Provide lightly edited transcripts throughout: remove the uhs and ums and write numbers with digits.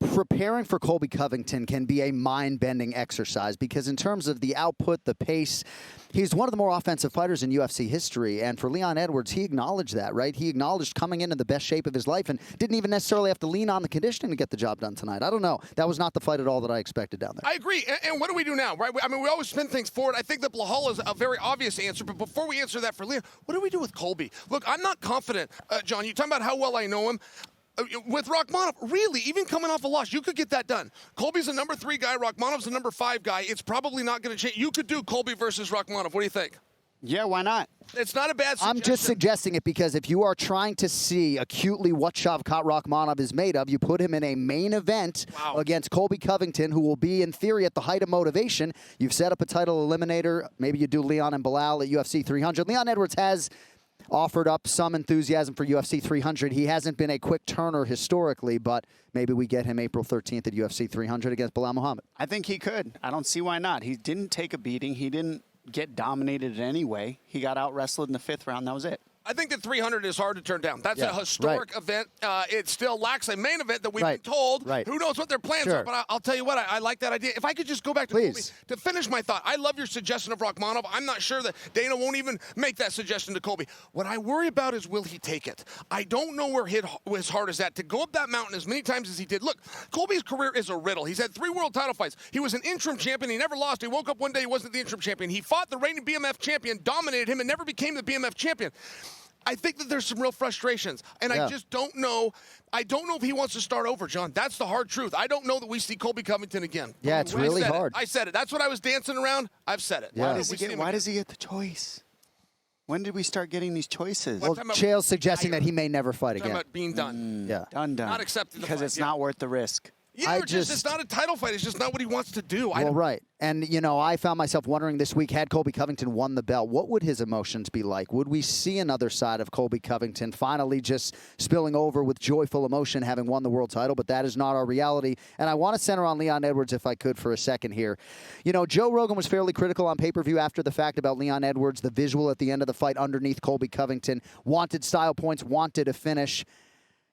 preparing for Colby Covington can be a mind-bending exercise because in terms of the output, the pace, he's one of the more offensive fighters in UFC history. And for Leon Edwards, he acknowledged that, right? He acknowledged coming into the best shape of his life and didn't even necessarily have to lean on the conditioning to get the job done tonight. I don't know. That was not the fight at all that I expected down there. I agree. And what do we do now, right? I mean, we always spin things forward. I think that Blahal is a very obvious answer. But before we answer that for Leon, what do we do with Colby? Look, I'm not confident, John. You talking about how well I know him. With Rakhmonov, really, even coming off a loss, you could get that done. Colby's a number 3 guy. Rakhmonov's a number 5 guy. It's probably not going to change. You could do Colby versus Rakhmonov. What do you think? Yeah, why not? It's not a bad suggestion. I'm just suggesting it because if you are trying to see acutely what Shavkat Rakhmonov is made of, you put him in a main event against Colby Covington, who will be, in theory, at the height of motivation. You've set up a title eliminator. Maybe you do Leon and Belal at UFC 300. Leon Edwards has offered up some enthusiasm for UFC 300. He hasn't been a quick turner historically, but maybe we get him April 13th at UFC 300 against Belal Muhammad. I think he could. I don't see why not. He didn't take a beating. He didn't get dominated in any way. He got out-wrestled in the 5th round. That was it. I think that 300 is hard to turn down. That's a historic event. It still lacks a main event that we've been told. Who knows what their plans are, but I'll tell you what, I like that idea. If I could just go back to Colby to finish my thought. I love your suggestion of Rakhmonov. I'm not sure that Dana won't even make that suggestion to Colby. What I worry about is, will he take it? I don't know where his heart is at. To go up that mountain as many times as he did. Look, Colby's career is a riddle. He's had 3 world title fights. He was an interim champion. He never lost. He woke up one day, he wasn't the interim champion. He fought the reigning BMF champion, dominated him, and never became the BMF champion. I think that there's some real frustrations, and I just don't know. I don't know if he wants to start over, John. That's the hard truth. I don't know that we see Colby Covington again. Yeah, it's really hard. I said it. That's what I was dancing around. I've said it. Yeah. Why does he get the choice? When did we start getting these choices? Well, Chael's suggesting that he may never fight again. About being done. Done. Not accepting the because it's not worth the risk. Yeah, it's not a title fight. It's just not what he wants to do. Well, right. And, you know, I found myself wondering this week, had Colby Covington won the belt, what would his emotions be like? Would we see another side of Colby Covington finally just spilling over with joyful emotion having won the world title? But that is not our reality. And I want to center on Leon Edwards, if I could, for a second here. You know, Joe Rogan was fairly critical on pay-per-view after the fact about Leon Edwards, the visual at the end of the fight underneath Colby Covington. Wanted style points, wanted a finish.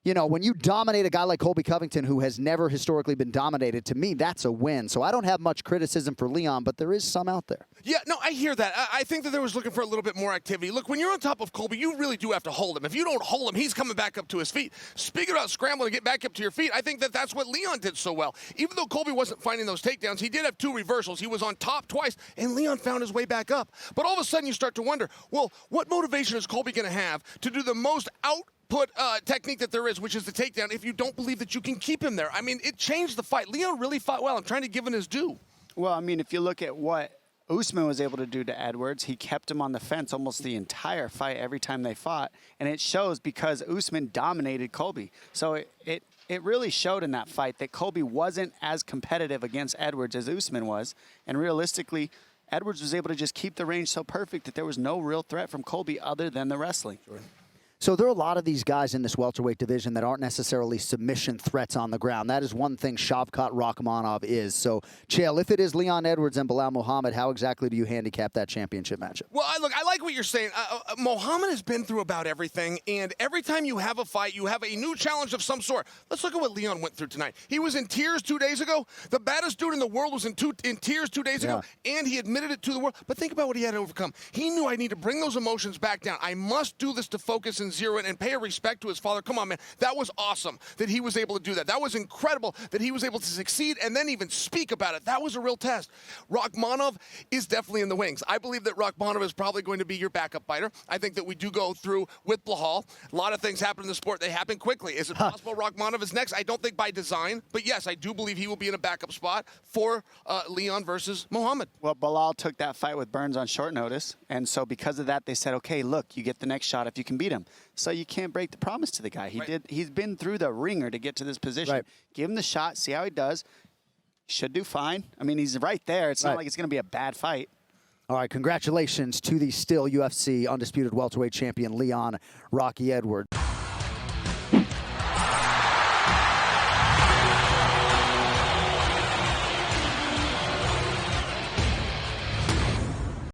You know, when you dominate a guy like Colby Covington, who has never historically been dominated, to me, that's a win. So I don't have much criticism for Leon, but there is some out there. Yeah, no, I hear that. I think that they was looking for a little bit more activity. Look, when you're on top of Colby, you really do have to hold him. If you don't hold him, he's coming back up to his feet. Speaking about scrambling to get back up to your feet, I think that that's what Leon did so well. Even though Colby wasn't finding those takedowns, he did have 2 reversals. He was on top twice, and Leon found his way back up. But all of a sudden, you start to wonder, well, what motivation is Colby going to have to do the most technique that there is, which is the takedown, if you don't believe that you can keep him there? I mean, it changed the fight. Leon really fought well. I'm trying to give him his due. Well, I mean, if you look at what Usman was able to do to Edwards, he kept him on the fence almost the entire fight every time they fought, and it shows because Usman dominated Colby. So it really showed in that fight that Colby wasn't as competitive against Edwards as Usman was, and realistically, Edwards was able to just keep the range so perfect that there was no real threat from Colby other than the wrestling. Sure. So there are a lot of these guys in this welterweight division that aren't necessarily submission threats on the ground. That is one thing Shavkat Rakhmonov is. So, Chael, if it is Leon Edwards and Belal Muhammad, how exactly do you handicap that championship matchup? Well, I like what you're saying. Muhammad has been through about everything, and every time you have a fight, you have a new challenge of some sort. Let's look at what Leon went through tonight. He was in tears 2 days ago. The baddest dude in the world was in tears 2 days ago, and he admitted it to the world. But think about what he had to overcome. He knew I need to bring those emotions back down. I must do this to focus and zero in and pay a respect to his father. Come on, man. That was awesome that he was able to do that. That was incredible that he was able to succeed and then even speak about it. That was a real test. Rakhmonov is definitely in the wings. I believe that Rakhmonov is probably going to be your backup fighter. I think that we do go through with Blahal. A lot of things happen in the sport. They happen quickly. Is it possible Rakhmonov is next? I don't think by design, but yes, I do believe he will be in a backup spot for Leon versus Muhammad. Well, Belal took that fight with Burns on short notice, and so because of that, they said, okay, look, you get the next shot if you can beat him. So you can't break the promise to the guy. He's been through the ringer to get to this position. Give him the shot, see how he does. Should do fine. I mean, he's right there. It's not like it's going to be a bad fight. All right, congratulations to the still UFC undisputed welterweight champion, Leon Rocky Edwards.